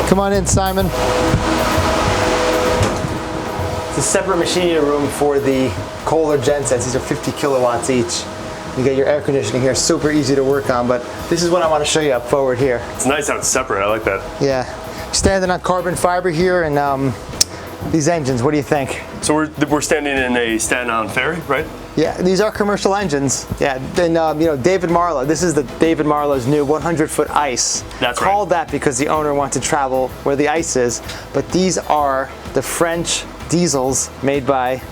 Come on in, Simon. It's a separate machining room for the Kohler gensets. These are 50 kilowatts each. You get your air conditioning here, super easy to work on, but this is what I want to show you up forward here. It's nice how it's separate, I like that. Yeah, standing on carbon fiber here, and these engines, what do you think? So we're standing in a stand-on ferry, right? Yeah, these are commercial engines. Yeah, then you know, David Marlow, this is the David Marlow's new 100-foot ice. That's right. Called that because the owner wanted to travel where the ice is, but these are the French diesels made by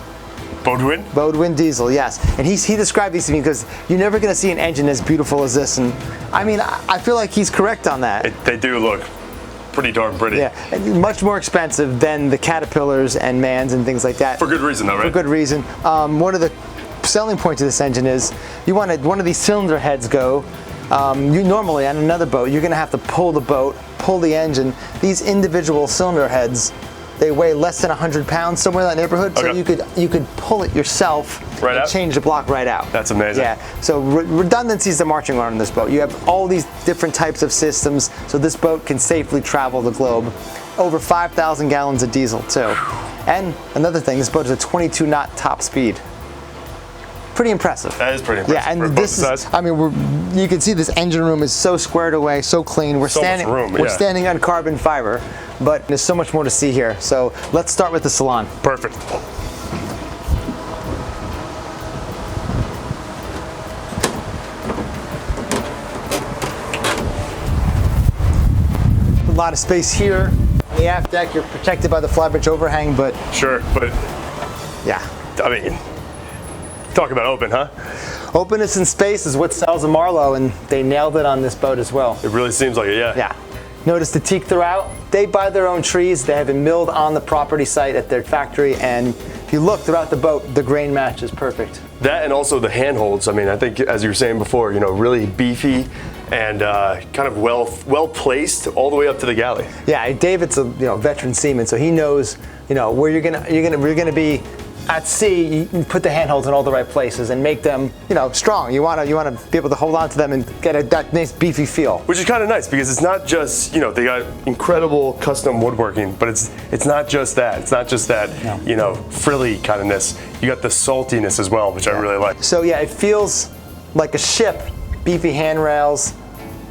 Baudouin? Baudouin diesel, yes. And he described these to me because you're never going to see an engine as beautiful as this. And I mean, I feel like he's correct on that. They do look pretty darn pretty. Yeah, and much more expensive than the Caterpillars and Mans and things like that. For good reason though, right? For good reason. One of the selling points of this engine is you want one of these cylinder heads go. You normally on another boat, you're going to have to pull the boat, pull the engine. These individual cylinder heads, they weigh less than 100 pounds, somewhere in that neighborhood. Okay. So you could pull it yourself right and out? Change the block right out. That's amazing. Yeah. So redundancy is the marching order on this boat. You have all these different types of systems, so this boat can safely travel the globe. Over 5,000 gallons of diesel too. And another thing, this boat is a 22 knot top speed. Pretty impressive. That is pretty impressive. Yeah, and this is, I mean, you can see this engine room is so squared away, so clean. We're standing on carbon fiber, but there's so much more to see here. So let's start with the Salon. Perfect. A lot of space here. On the aft deck, you're protected by the flybridge overhang, but sure, but yeah. I mean, talk about open, huh? Openness and space is what sells a Marlow, and they nailed it on this boat as well. It really seems like it, yeah. Yeah. Notice the teak throughout. They buy their own trees. They have been milled on the property site at their factory, and if you look throughout the boat, the grain match is perfect. That and also the handholds. I mean, I think as you were saying before, you know, really beefy and kind of well placed all the way up to the galley. Yeah, David's a veteran seaman, so he knows where you're gonna be. At sea, you put the handholds in all the right places and make them, strong. You want to be able to hold on to them and get that nice beefy feel. Which is kind of nice because it's not just, they got incredible custom woodworking, but it's not just that. It's not just that, frilly kind of ness. You got the saltiness as well, which I really like. So yeah, it feels like a ship, beefy handrails,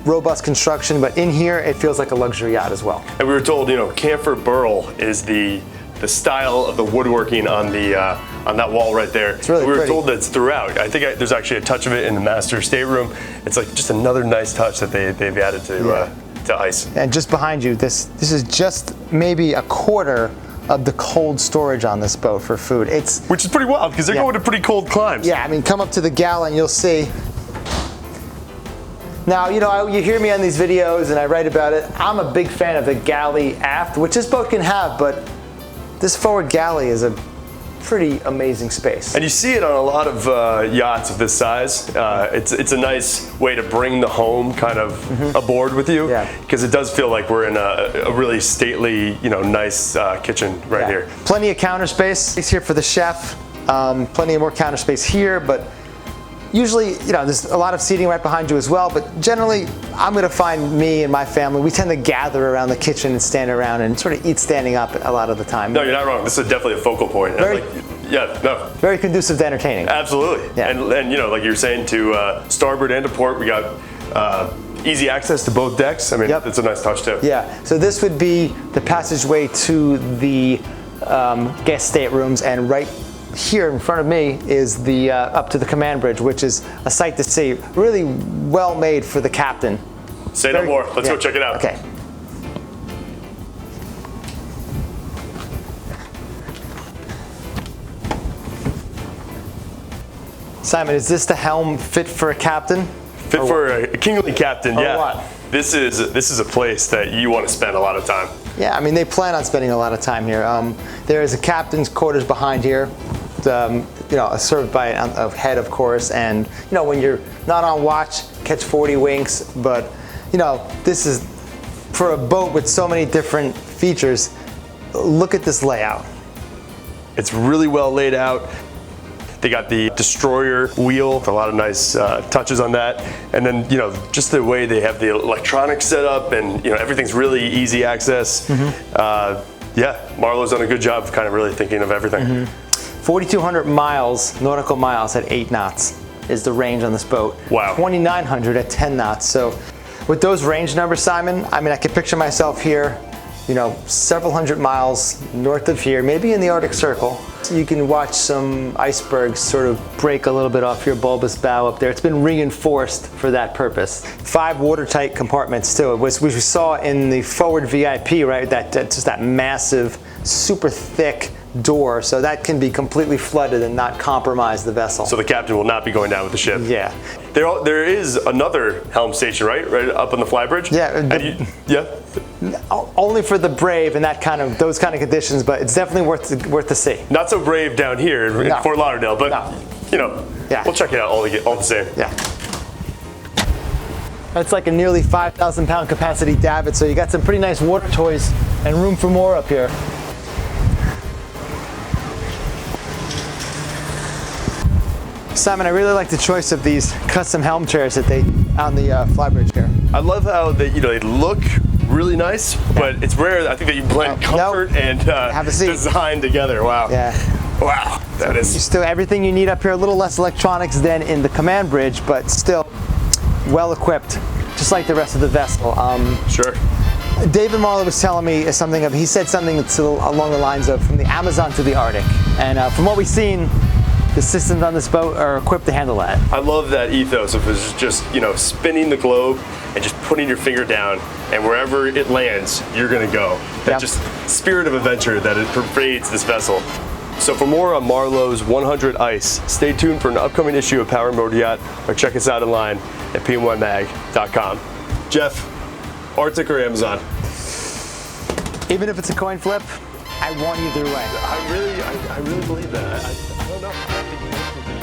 robust construction, but in here it feels like a luxury yacht as well. And we were told, camphor burl is the style of the woodworking on that wall right there. It's really we were pretty. told that it's throughout. I think there's actually a touch of it in the master stateroom. It's like just another nice touch that they've added to ice. And just behind you, this is just maybe a quarter of the cold storage on this boat for food. Which is pretty wild because they're going to pretty cold climes. Yeah, I mean, come up to the galley and you'll see. Now, you hear me on these videos and I write about it. I'm a big fan of the galley aft, which this boat can have, but this forward galley is a pretty amazing space. And you see it on a lot of yachts of this size. It's a nice way to bring the home kind of aboard with you, because it does feel like we're in a really stately, nice kitchen right here. Plenty of counter space here for the chef. Plenty of more counter space here, but usually, there's a lot of seating right behind you as well, but generally, I'm gonna find me and my family, we tend to gather around the kitchen and stand around and sort of eat standing up a lot of the time. No, you're not wrong. This is definitely a focal point. Very conducive to entertaining. Absolutely. Yeah. And like you were saying, to starboard and to port, we got easy access to both decks. I mean, it's a nice touch too. Yeah, so this would be the passageway to the guest staterooms, and right here in front of me is the up to the command bridge, which is a sight to see. Really well made for the captain. Say no more. Let's go check it out. Okay. Simon, is this the helm fit for a captain? Fit for a kingly captain, yeah. What? This is a place that you want to spend a lot of time. Yeah, I mean, they plan on spending a lot of time here. There is a captain's quarters behind here. Served by a head, of course, and when you're not on watch, catch 40 winks. But this is for a boat with so many different features. Look at this layout. It's really well laid out. They got the destroyer wheel with a lot of nice touches on that. And then, you know, just the way they have the electronics set up, and, you know, everything's really easy access. Yeah, Marlow's done a good job of kind of really thinking of everything. 4,200 miles, nautical miles at 8 knots is the range on this boat. Wow. 2,900 at 10 knots. So with those range numbers, Simon, I mean, I could picture myself here, you know, several hundred miles north of here, maybe in the Arctic Circle. So you can watch some icebergs sort of break a little bit off your bulbous bow up there. It's been reinforced for that purpose. 5 watertight compartments too, which we saw in the forward VIP, right? Just that massive, super thick door, so that can be completely flooded and not compromise the vessel. So the captain will not be going down with the ship. Yeah. There is another helm station, right? Right up on the flybridge? Yeah. Yeah? Only for the brave and those kind of conditions, but it's definitely worth the see. Not so brave down here in Fort Lauderdale, but you know, we'll check it out all the same. Yeah. That's like a nearly 5,000 pound capacity davit, so you got some pretty nice water toys and room for more up here. Simon, I really like the choice of these custom helm chairs that they on the flybridge here. I love how they look really nice, but it's rare. I think that you blend comfort and have a seat. design together. Wow. Yeah. Wow. That is still everything you need up here. A little less electronics than in the command bridge, but still well equipped, just like the rest of the vessel. Sure. David Marlow was telling me he said something that's along the lines of from the Amazon to the Arctic, and from what we've seen, the systems on this boat are equipped to handle that. I love that ethos of just, you know, spinning the globe and just putting your finger down, and wherever it lands, you're gonna go. That just spirit of adventure that it pervades this vessel. So for more on Marlow's 100 Ice, stay tuned for an upcoming issue of Power Motor Yacht, or check us out online at pm1mag.com. Jeff, Arctic or Amazon? Even if it's a coin flip, I want either way. I really believe that. I don't know. I think